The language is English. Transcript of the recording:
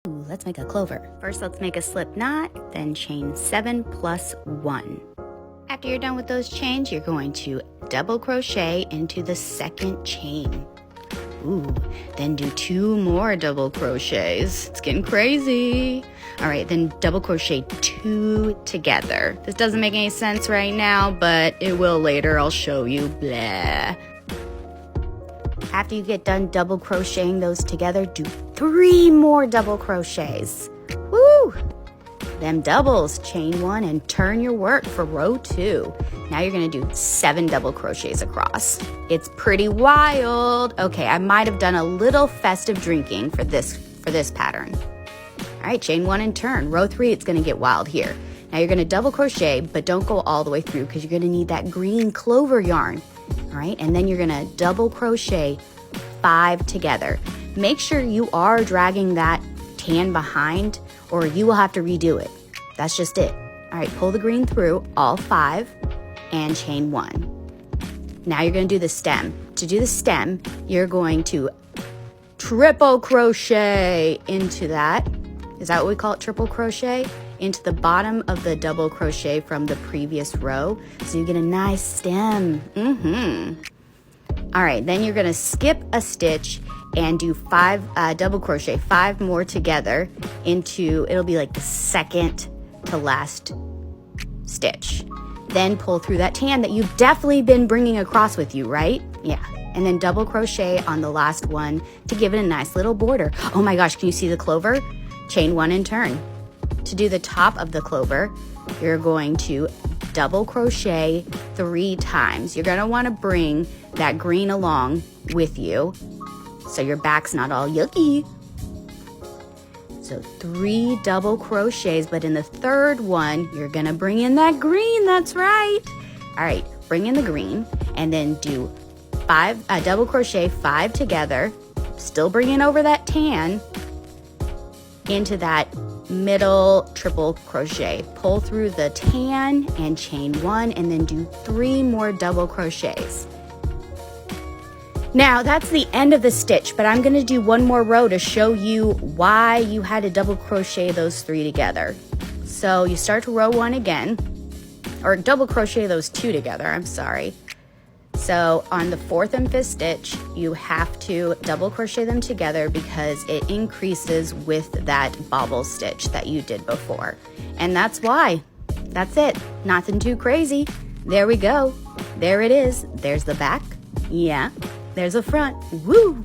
Ooh, let's make a clover. First, let's make a slip knot, then chain 7 plus 1. After you're done with those chains, you're going to double crochet into the second chain. Ooh, then do 2 more double crochets. It's getting crazy. All right, then double crochet 2 together. This doesn't make any sense right now, but it will later. I'll show you. Blah. After you get done double crocheting those together, do 3 more double crochets. Woo! Them doubles, chain 1 and turn your work for row 2. Now you're gonna do 7 double crochets across. It's pretty wild. Okay, I might have done a little festive drinking for this pattern. All right, chain 1 and turn. Row 3, it's gonna get wild here. Now you're gonna double crochet, but don't go all the way through because you're gonna need that green clover yarn. All right, and then you're gonna double crochet 5 together. Make sure you are dragging that tan behind or you will have to redo it. That's just it. All right, pull the green through all 5 and chain 1. Now you're gonna do the stem. To do the stem, you're going to triple crochet into that. Is that what we call it, triple crochet? Into the bottom of the double crochet from the previous row. So you get a nice stem. All right, then you're gonna skip a stitch and do 5 double crochet, 5 more together into, it'll be like the second to last stitch. Then pull through that tan that you've definitely been bringing across with you, right? Yeah, and then double crochet on the last one to give it a nice little border. Oh my gosh, can you see the clover? Chain 1 and turn. To do the top of the clover, you're going to double crochet 3 times. You're gonna wanna bring that green along with you so your back's not all yucky. So 3 double crochets, but in the third one, you're gonna bring in that green, that's right. All right, bring in the green and then do 5 double crochet 5 together, still bringing over that tan into that middle triple crochet. Pull through the tan and chain 1 and then do 3 more double crochets. Now that's the end of the stitch, but I'm gonna do 1 more row to show you why you had to double crochet those 3 together. So you start to row 1 again, or double crochet those 2 together, I'm sorry. So on the 4th and 5th stitch, you have to double crochet them together because it increases with that bobble stitch that you did before. And that's why. That's it. Nothing too crazy. There we go. There it is. There's the back. Yeah. There's the front. Woo!